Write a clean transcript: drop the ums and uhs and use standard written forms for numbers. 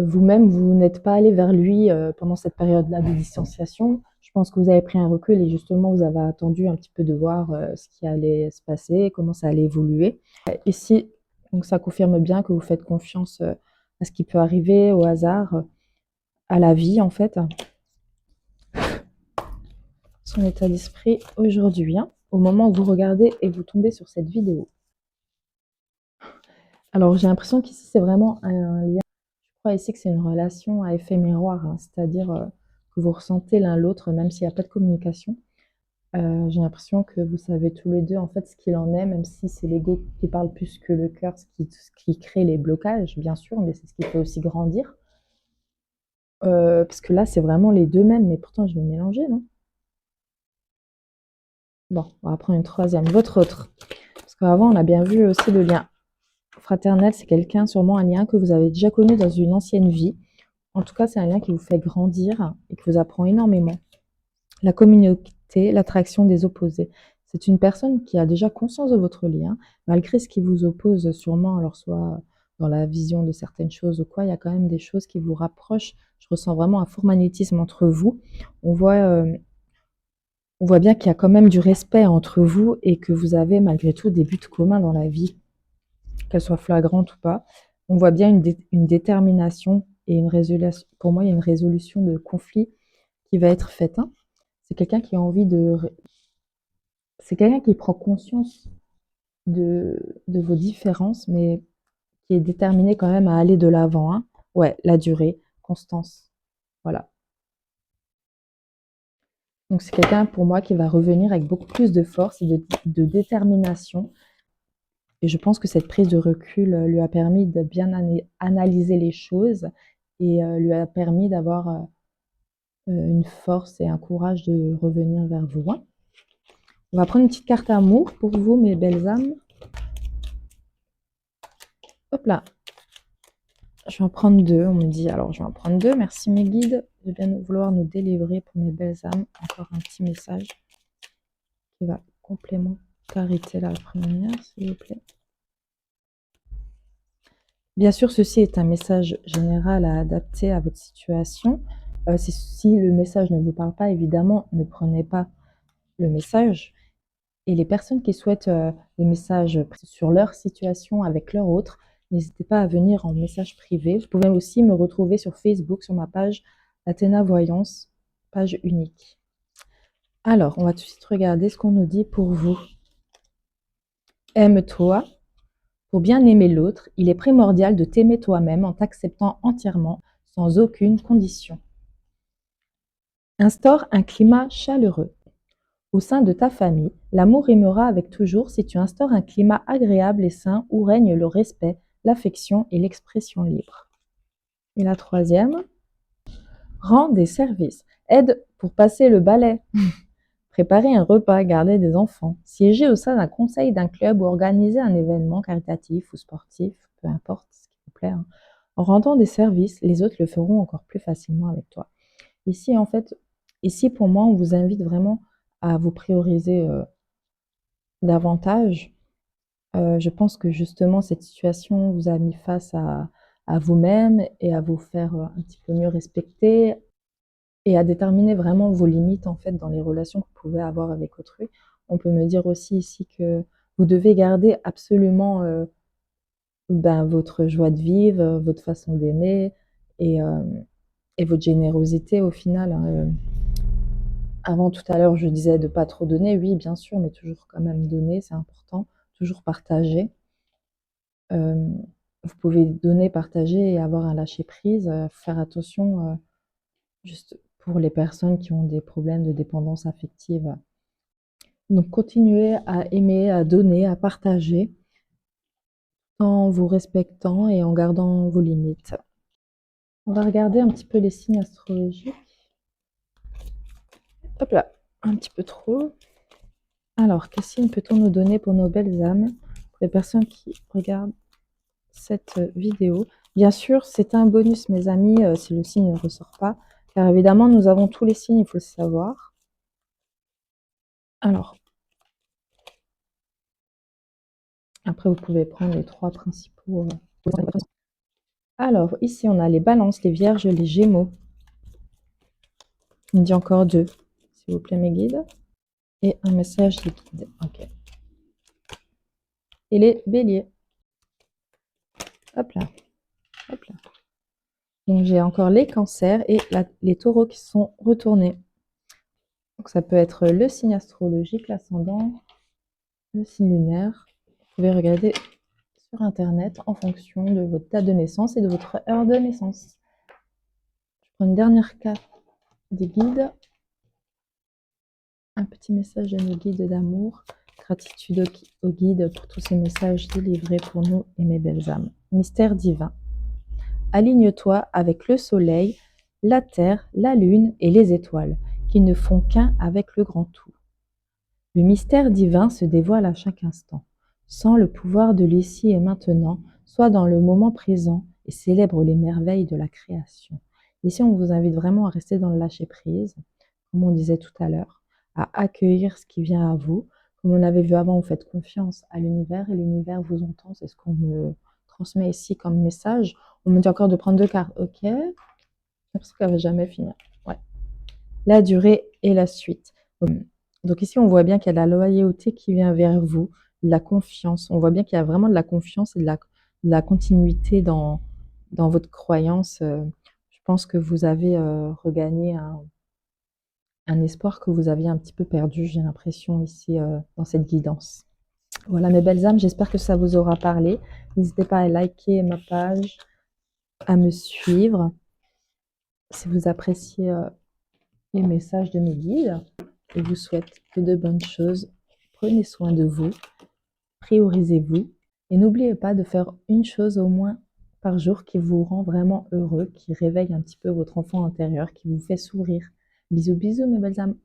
vous-même, vous n'êtes pas allé vers lui pendant cette période-là de distanciation. Je pense que vous avez pris un recul et justement, vous avez attendu un petit peu de voir ce qui allait se passer, comment ça allait évoluer. Ici, donc ça confirme bien que vous faites confiance à ce qui peut arriver, au hasard, à la vie en fait. Son état d'esprit aujourd'hui, hein, au moment où vous regardez et vous tombez sur cette vidéo. Alors j'ai l'impression qu'ici c'est vraiment un lien. Je crois ici que c'est une relation à effet miroir, hein, c'est-à-dire que vous ressentez l'un l'autre, même s'il n'y a pas de communication. J'ai l'impression que vous savez tous les deux en fait ce qu'il en est, même si c'est l'ego qui parle plus que le cœur, ce qui crée les blocages, bien sûr, mais c'est ce qui fait aussi grandir. Parce que là, c'est vraiment les deux mêmes, mais pourtant je vais mélanger, non? Bon, on va prendre une troisième, votre autre. Parce qu'avant, on a bien vu aussi le lien fraternel, c'est quelqu'un, sûrement un lien que vous avez déjà connu dans une ancienne vie. En tout cas, c'est un lien qui vous fait grandir et qui vous apprend énormément. La communauté, l'attraction des opposés. C'est une personne qui a déjà conscience de votre lien, malgré ce qui vous oppose sûrement, alors soit dans la vision de certaines choses ou quoi, il y a quand même des choses qui vous rapprochent. Je ressens vraiment un fort magnétisme entre vous. On voit, on voit bien qu'il y a quand même du respect entre vous et que vous avez malgré tout des buts communs dans la vie, qu'elle soit flagrante ou pas. On voit bien une détermination et une résolution. Pour moi, il y a une résolution de conflit qui va être faite, hein. C'est quelqu'un qui a envie de... C'est quelqu'un qui prend conscience de vos différences, mais qui est déterminé quand même à aller de l'avant, hein. Ouais, la durée, constance. Voilà. Donc c'est quelqu'un pour moi qui va revenir avec beaucoup plus de force et de détermination. Et je pense que cette prise de recul lui a permis de bien analyser les choses et lui a permis d'avoir une force et un courage de revenir vers vous, hein. On va prendre une petite carte amour pour vous, mes belles âmes. Hop là. Je vais en prendre deux, on me dit. Alors, je vais en prendre deux. Merci mes guides de bien vouloir nous délivrer pour mes belles âmes. Encore un petit message qui va complémentarité la première, s'il vous plaît. Bien sûr, ceci est un message général à adapter à votre situation. Si le message ne vous parle pas, évidemment, ne prenez pas le message. Et les personnes qui souhaitent des messages sur leur situation avec leur autre, n'hésitez pas à venir en message privé. Vous pouvez aussi me retrouver sur Facebook, sur ma page Athéna Voyance, page unique. Alors, on va tout de suite regarder ce qu'on nous dit pour vous. Aime-toi. Pour bien aimer l'autre, il est primordial de t'aimer toi-même en t'acceptant entièrement, sans aucune condition. Instaure un climat chaleureux. Au sein de ta famille, l'amour rimera avec toujours si tu instaures un climat agréable et sain où règne le respect, l'affection et l'expression libre. Et la troisième, rends des services. Aide pour passer le balai, préparer un repas, garder des enfants, siéger au sein d'un conseil d'un club ou organiser un événement caritatif ou sportif, peu importe ce qui vous plaît, hein. En rendant des services, les autres le feront encore plus facilement avec toi. Ici, en fait, ici pour moi, on vous invite vraiment à vous prioriser davantage. Je pense que justement cette situation vous a mis face à vous-même et à vous faire un petit peu mieux respecter et à déterminer vraiment vos limites en fait dans les relations que vous pouvez avoir avec autrui. On peut me dire aussi ici que vous devez garder absolument votre joie de vivre, votre façon d'aimer et, euh, et votre générosité au final, hein. Avant tout à l'heure, je disais de ne pas trop donner, oui bien sûr, mais toujours quand même donner, c'est important, toujours partager. Vous pouvez donner, partager et avoir un lâcher prise, faire attention, juste pour les personnes qui ont des problèmes de dépendance affective. Donc continuez à aimer, à donner, à partager, en vous respectant et en gardant vos limites. On va regarder un petit peu les signes astrologiques. Hop là, un petit peu trop. Alors, quel signe peut-on nous donner pour nos belles âmes, pour les personnes qui regardent cette vidéo? Bien sûr, c'est un bonus, mes amis, si le signe ne ressort pas, car évidemment, nous avons tous les signes, il faut le savoir. Alors, après, vous pouvez prendre les trois principaux. Alors, ici, on a les balances, les vierges, les gémeaux. Il me dit encore 2, s'il vous plaît, mes guides. Et un message des guides. Ok. Et les béliers. Hop là. Hop là. Donc, j'ai encore les cancers et les taureaux qui sont retournés. Donc, ça peut être le signe astrologique, l'ascendant, le signe lunaire. Vous pouvez regarder sur Internet en fonction de votre date de naissance et de votre heure de naissance. Je prends une dernière carte des guides. Un petit message de nos guides d'amour. Gratitude aux guides pour tous ces messages délivrés pour nous et mes belles âmes. Mystère divin. Aligne-toi avec le soleil, la terre, la lune et les étoiles, qui ne font qu'un avec le grand tout. Le mystère divin se dévoile à chaque instant. Sens le pouvoir de l'ici et maintenant, sois dans le moment présent et célèbre les merveilles de la création. Ici, on vous invite vraiment à rester dans le lâcher-prise, comme on disait tout à l'heure, à accueillir ce qui vient à vous. Comme on avait vu avant, vous faites confiance à l'univers et l'univers vous entend. C'est ce qu'on me transmet ici comme message. On me dit encore de prendre 2 cartes. Ok, j'ai l'impression qu'elle ne va jamais finir. Ouais. La durée et la suite. Donc ici, on voit bien qu'il y a de la loyauté qui vient vers vous, de la confiance. On voit bien qu'il y a vraiment de la confiance et de la continuité dans votre croyance. Je pense que vous avez regagné un espoir que vous aviez un petit peu perdu, j'ai l'impression, ici, dans cette guidance. Voilà, mes belles âmes, j'espère que ça vous aura parlé. N'hésitez pas à liker ma page, à me suivre. Si vous appréciez les messages de mes guides, je vous souhaite que de bonnes choses. Prenez soin de vous, priorisez-vous et n'oubliez pas de faire une chose au moins par jour qui vous rend vraiment heureux, qui réveille un petit peu votre enfant intérieur, qui vous fait sourire. Bisous, bisous mes belles âmes.